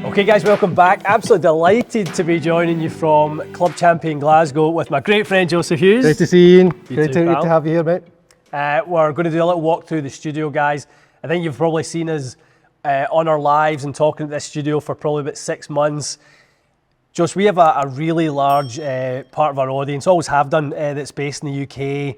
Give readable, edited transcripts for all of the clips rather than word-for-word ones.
Okay guys, welcome back. Absolutely delighted to be joining you from Club Champion Glasgow with my great friend Joseph Hughes. Great to see you, Ian. Great to have you here, mate. We're going to do a little walk through the studio, guys. I think you've probably seen us on our lives and talking at this studio for probably about 6 months. Josh, we have a really large part of our audience, always have done, that's based in the UK.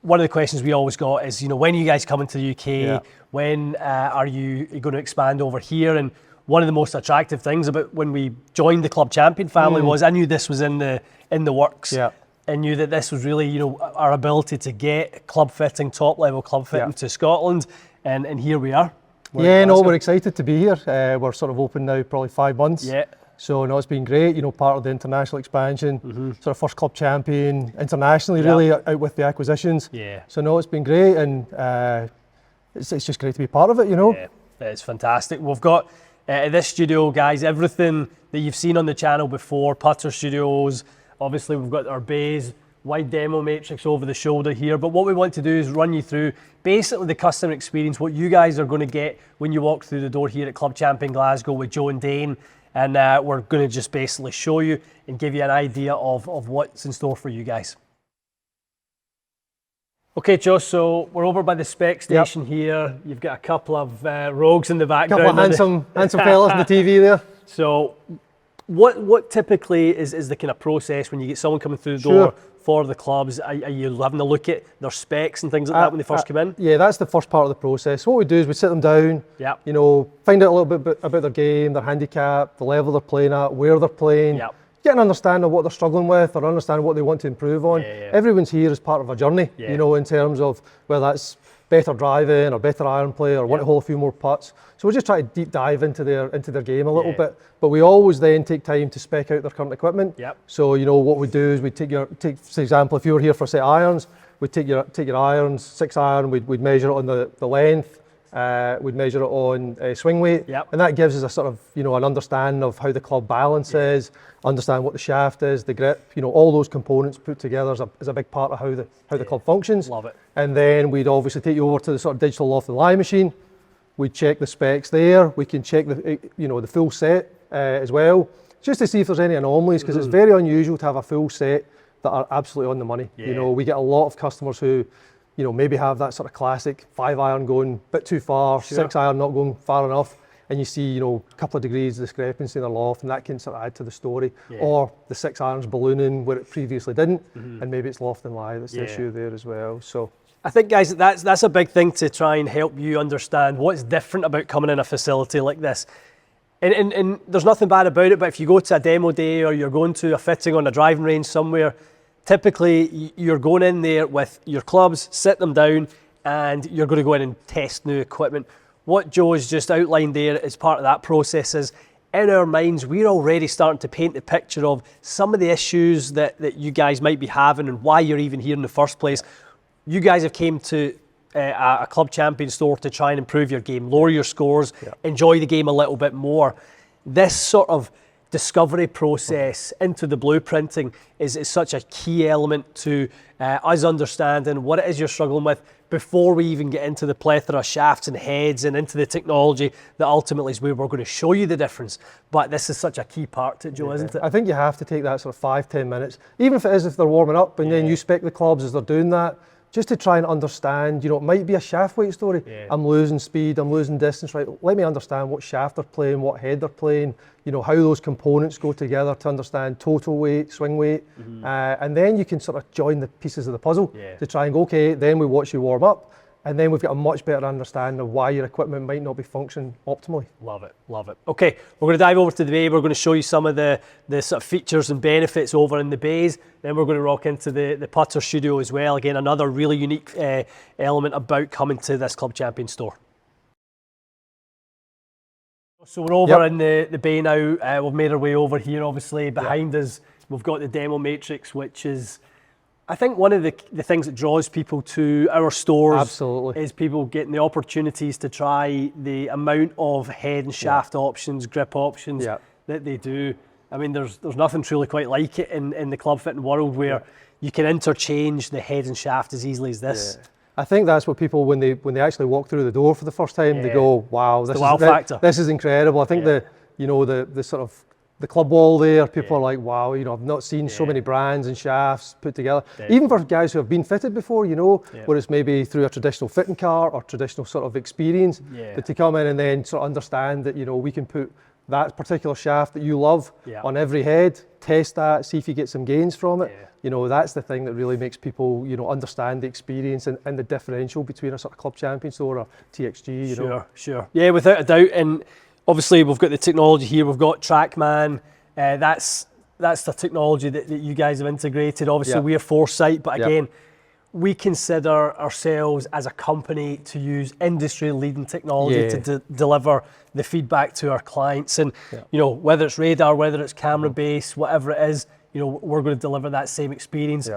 One of the questions we always got is, when are you guys coming to the UK? Yeah. When are you going to expand over here? And one of the most attractive things about when we joined the Club Champion family was I knew this was in the works. Yeah. I knew that this was really, our ability to get club fitting, top level club fitting to Scotland, and here we are. We're excited to be here. We're sort of open now probably 5 months. Yeah. So no, it's been great. Part of the international expansion, sort of first Club Champion internationally, really out with the acquisitions. Yeah. So no, it's been great, and it's just great to be part of it. Yeah, it's fantastic. We've got. At this studio, guys, everything that you've seen on the channel before, putter studios, obviously we've got our bays, wide demo matrix over the shoulder here, but what we want to do is run you through basically the customer experience, what you guys are going to get when you walk through the door here at Club Champion Glasgow with Joe and Dane, and we're going to just basically show you and give you an idea of what's in store for you guys. Okay, Joe, so we're over by the Spec Station here. You've got a couple of rogues in the background. A couple of handsome fellas on the TV there. So what typically is the kind of process when you get someone coming through the door for the clubs? Are you having a look at their specs and things like that when they first come in? Yeah, that's the first part of the process. What we do is we sit them down, find out a little bit about their game, their handicap, the level they're playing at, where they're playing. Get an understanding of what they're struggling with or understand what they want to improve on. Everyone's here as part of a journey, in terms of whether that's better driving or better iron play or want to hole a few more putts. So we just try to deep dive into their game a little bit, but we always then take time to spec out their current equipment. So what we do is we take, for example, if you were here for a set of irons, we'd take your irons, 6 iron, we'd measure it on the length. We'd measure it on swing weight, and that gives us a sort of an understanding of how the club balance is, understand what the shaft is, the grip, all those components put together is a big part of how the club functions. Love it. And then we'd obviously take you over to the sort of digital loft and lie machine. We'd check the specs there. We can check the full set as well, just to see if there's any anomalies, because it's very unusual to have a full set that are absolutely on the money. We get a lot of customers who maybe have that sort of classic 5 iron going a bit too far, 6 iron not going far enough, and you see, a couple of degrees discrepancy in the loft, and that can sort of add to the story. Or the 6 irons ballooning where it previously didn't, and maybe it's loft and lie that's the issue there as well. So I think, guys, that's a big thing to try and help you understand what's different about coming in a facility like this. And there's nothing bad about it, but if you go to a demo day or you're going to a fitting on a driving range somewhere, typically you're going in there with your clubs, sit them down, and you're going to go in and test new equipment. What Joe's just outlined there as part of that process is, in our minds, we're already starting to paint the picture of some of the issues that you guys might be having and why you're even here in the first place. You guys have came to a Club Champion store to try and improve your game, lower your scores, enjoy the game a little bit more. This sort of discovery process into the blueprinting is such a key element to us understanding what it is you're struggling with before we even get into the plethora of shafts and heads and into the technology that ultimately is where we're going to show you the difference. But this is such a key part to it, Joe, isn't it? I think you have to take that sort of 5-10 minutes, even if they're warming up, and then you spec the clubs as they're doing that, just to try and understand, it might be a shaft weight story. I'm losing speed, I'm losing distance, right? Let me understand what shaft they're playing, what head they're playing, how those components go together to understand total weight, swing weight, and then you can sort of join the pieces of the puzzle to try and go, okay, then we watch you warm up, and then we've got a much better understanding of why your equipment might not be functioning optimally. Love it, love it. Okay, we're going to dive over to the bay. We're going to show you some of the sort of features and benefits over in the bays. Then we're going to rock into the putter studio as well. Again, another really unique element about coming to this Club Champion store. So we're over in the bay now. We've made our way over here, obviously. Behind us, we've got the demo matrix, which is, I think, one of the things that draws people to our stores is people getting the opportunities to try the amount of head and shaft options, grip options that they do. I mean, there's nothing truly quite like it in the club fitting world where you can interchange the head and shaft as easily as this. I think that's what people, when they actually walk through the door for the first time, they go, wow, this factor. This is incredible. I think the you know, the sort of the club wall there, people are like, wow, you know, I've not seen so many brands and shafts put together. Definitely. Even for guys who have been fitted before, you know, where it's maybe through a traditional fitting cart or traditional sort of experience, but to come in and then sort of understand that, you know, we can put that particular shaft that you love on every head, test that, see if you get some gains from it. You know, that's the thing that really makes people, you know, understand the experience and the differential between a sort of club champion store or TXG, you know. Sure. Yeah, without a doubt. And obviously we've got the technology here, we've got TrackMan, that's the technology that you guys have integrated. Obviously we're Foresight, but again, we consider ourselves as a company to use industry-leading technology to deliver the feedback to our clients. And you know, whether it's radar, whether it's camera-based, whatever it is, you know, we're going to deliver that same experience.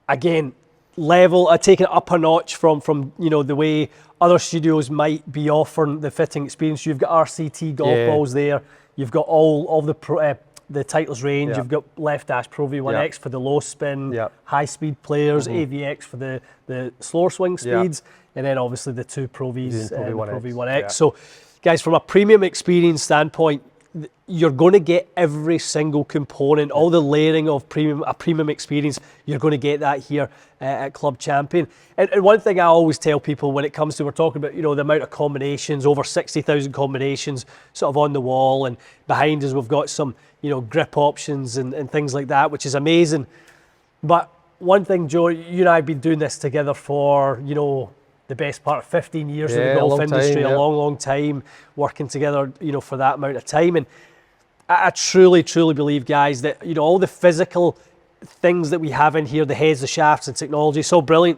Again, taking it up a notch from you know, the way other studios might be offering the fitting experience. You've got RCT golf balls there. You've got all the Titles range. You've got Left Dash Pro V1X for the low spin, high speed players, AVX for the slower swing speeds, and then obviously the two Pro Vs and the Pro V1X. So guys, from a premium experience standpoint, you're going to get every single component, all the layering of a premium experience. You're going to get that here at Club Champion. And one thing I always tell people when it comes to, we're talking about, you know, the amount of combinations, over 60,000 combinations sort of on the wall, and behind us we've got some, you know, grip options and things like that, which is amazing. But one thing, Joe, you and I have been doing this together for, you know, the best part of 15 years in the golf industry, a long time working together, you know, for that amount of time. And I truly believe, guys, that, you know, all the physical things that we have in here, the heads, the shafts, and technology, so brilliant.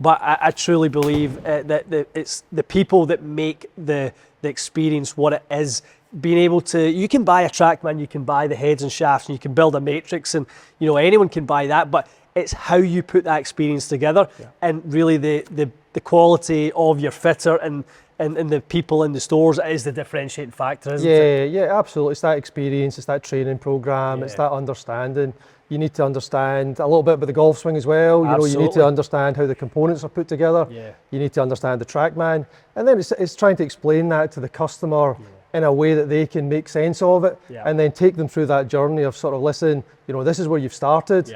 But I truly believe that it's the people that make the experience what it is. Being able to, you can buy a TrackMan, you can buy the heads and shafts, and you can build a matrix, and you know, anyone can buy that. But it's how you put that experience together, and really the quality of your fitter and the people in the stores is the differentiating factor, isn't it? Yeah, absolutely. It's that experience, it's that training program, it's that understanding. You need to understand a little bit about the golf swing as well. You know, you need to understand how the components are put together. You need to understand the TrackMan, and then it's trying to explain that to the customer in a way that they can make sense of it, and then take them through that journey of sort of, listen, you know, this is where you've started.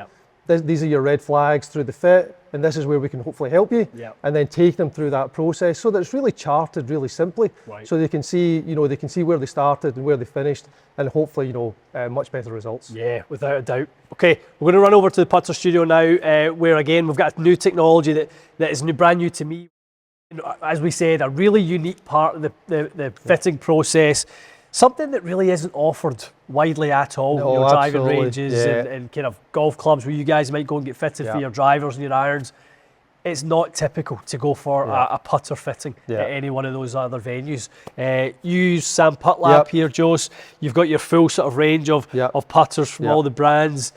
These are your red flags through the fit, and this is where we can hopefully help you, and then take them through that process so that it's really charted really simply, so they can see, you know, they can see where they started and where they finished, and hopefully, you know, much better results. Yeah, without a doubt. Okay, we're going to run over to the putter studio now, where again we've got a new technology that is brand new to me. As we said, a really unique part of the fitting process. Something that really isn't offered widely at all. No, you know, driving ranges and kind of golf clubs where you guys might go and get fitted for your drivers and your irons. It's not typical to go for a putter fitting at any one of those other venues. You use Sam Putt Lab here, Jose. You've got your full sort of range of putters from all the brands.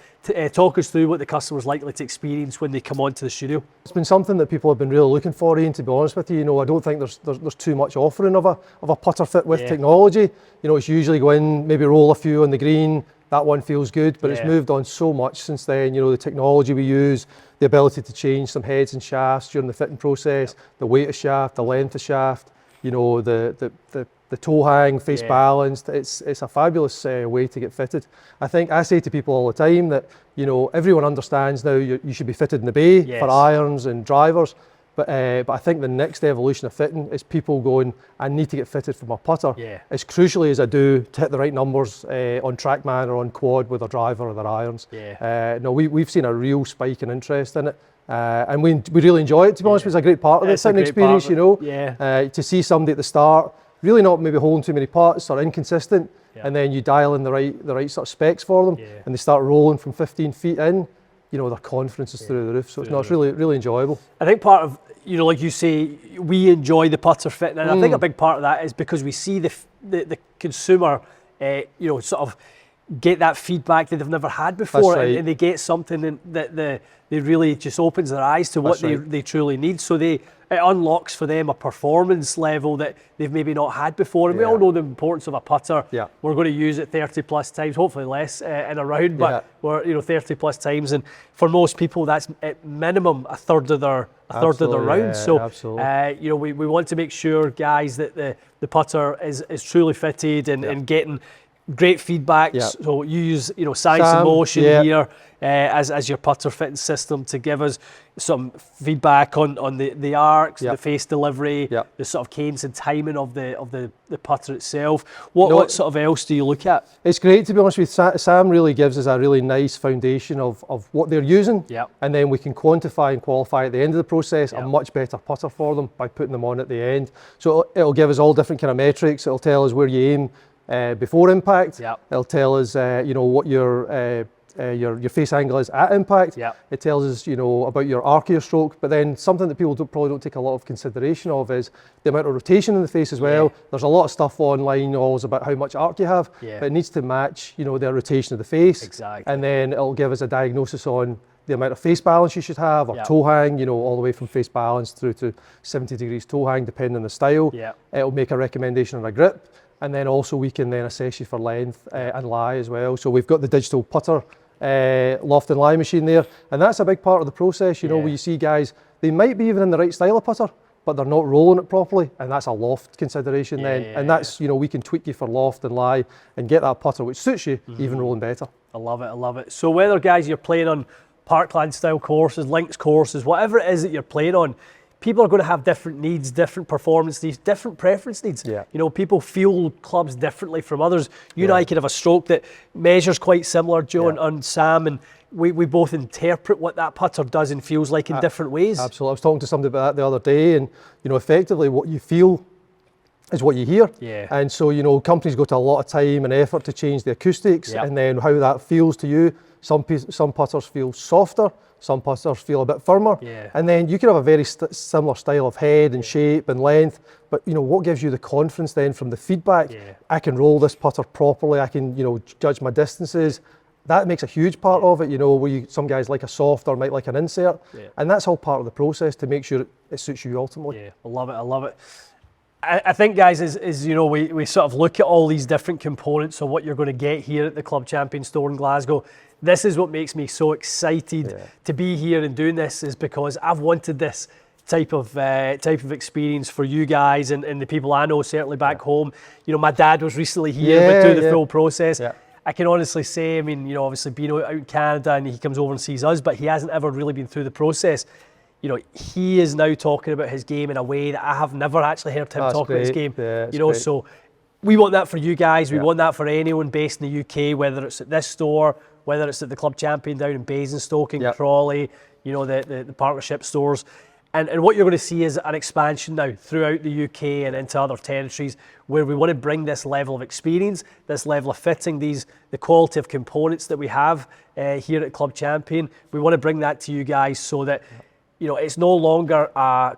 Talk us through what the customer's likely to experience when they come onto the studio. It's been something that people have been really looking for, Ian, to be honest with you. You know, I don't think there's too much offering of a putter fit with technology. You know, it's usually go in, maybe roll a few on the green, that one feels good, but it's moved on so much since then. You know, the technology we use, the ability to change some heads and shafts during the fitting process, the weight of shaft, the length of shaft, you know, the toe hang, face balanced. It's a fabulous way to get fitted. I think I say to people all the time that, you know, everyone understands now you should be fitted in the bay for irons and drivers, but I think the next evolution of fitting is people going, I need to get fitted for my putter as crucially as I do to hit the right numbers on TrackMan or on quad with a driver or their irons. No, we've seen a real spike in interest in it. And we really enjoy it, to be honest. It's a great part of the fitting experience, you know, to see somebody at the start really not maybe holding too many putts or inconsistent, and then you dial in the right sort of specs for them, and they start rolling from 15 feet in, you know, their confidence is through the roof. So it's really enjoyable. I think part of, you know, like you say, we enjoy the putter fitting, and I think a big part of that is because we see the consumer, you know, sort of get that feedback that they've never had before, and they get something that they really just opens their eyes to what they truly need. So it unlocks for them a performance level that they've maybe not had before. And we all know the importance of a putter. We're going to use it 30 plus times, hopefully less in a round, but we're, you know, 30 plus times. And for most people, that's at minimum a third of their round. So you know, we want to make sure, guys, that the putter is truly fitted and getting Great feedback. Yep. So you use, Science in Motion here as your putter fitting system to give us some feedback on the arcs, the face delivery, the sort of cadence and timing of the putter itself. What sort of else do you look at? It's great, to be honest with you. Sam really gives us a really nice foundation of what they're using, and then we can quantify and qualify at the end of the process a much better putter for them by putting them on at the end. So it'll give us all different kind of metrics. It'll tell us where you aim before impact. It'll tell us, what your face angle is at impact. It tells us, about your arc of your stroke. But then something that people probably don't take a lot of consideration of is the amount of rotation in the face as well. There's a lot of stuff online always about how much arc you have, but it needs to match, the rotation of the face. Exactly. And then it'll give us a diagnosis on the amount of face balance you should have, or toe hang, all the way from face balance through to 70 degrees toe hang, depending on the style. It'll make a recommendation on a grip. And then also we can then assess you for length and lie as well. So we've got the digital putter loft and lie machine there. And that's a big part of the process, where you see guys, they might be even in the right style of putter, but they're not rolling it properly. And that's a loft consideration then. And that's, we can tweak you for loft and lie and get that putter which suits you, even rolling better. I love it, I love it. So whether, guys, you're playing on parkland style courses, links courses, whatever it is that you're playing on, people are going to have different needs, different performance needs, different preference needs. People feel clubs differently from others. You and I could have a stroke that measures quite similar, Joe and Sam, and we both interpret what that putter does and feels like in different ways. Absolutely. I was talking to somebody about that the other day, and effectively what you feel is what you hear. And so, companies go to a lot of time and effort to change the acoustics, and then how that feels to you. Some putters feel softer, some putters feel a bit firmer, and then you can have a very similar style of head and shape and length, but what gives you the confidence then from the feedback? I can roll this putter properly, I can judge my distances. That makes a huge part of it, where some guys like a soft or might like an insert, and that's all part of the process to make sure it suits you ultimately. I love it, I love it. I think, guys, we sort of look at all these different components of what you're going to get here at the Club Champion store in Glasgow. This is what makes me so excited to be here and doing this, is because I've wanted this type of experience for you guys and the people I know, certainly back home. My dad was recently here, went through the full process. I can honestly say, obviously being out in Canada and he comes over and sees us, but he hasn't ever really been through the process. He is now talking about his game in a way that I have never actually heard him talk about his game. So we want that for you guys. We want that for anyone based in the UK, whether it's at this store, whether it's at the Club Champion down in Basingstoke and Crawley, the partnership stores. And what you're going to see is an expansion now throughout the UK and into other territories, where we want to bring this level of experience, this level of fitting, the quality of components that we have here at Club Champion. We want to bring that to you guys so that it's no longer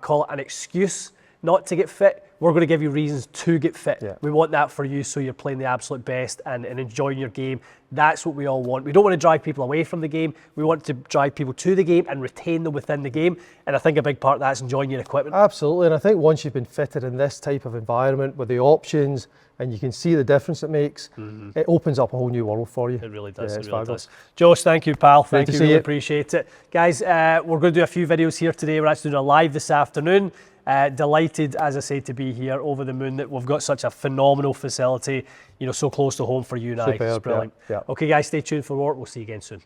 call it an excuse not to get fit. We're going to give you reasons to get fit. We want that for you, so you're playing the absolute best and enjoying your game. That's what we all want. We don't want to drive people away from the game. We want to drive people to the game and retain them within the game. And I think a big part of that is enjoying your equipment. Absolutely. And I think once you've been fitted in this type of environment with the options, and you can see the difference it makes, it opens up a whole new world for you. It really does. It really does. Josh, thank you, pal. Thank you. Really appreciate it. Guys, we're going to do a few videos here today. We're actually doing a live this afternoon. Delighted, as I say, to be here, over the moon that we've got such a phenomenal facility, so close to home for you and I. It's brilliant. Okay, guys, stay tuned for more. We'll see you again soon.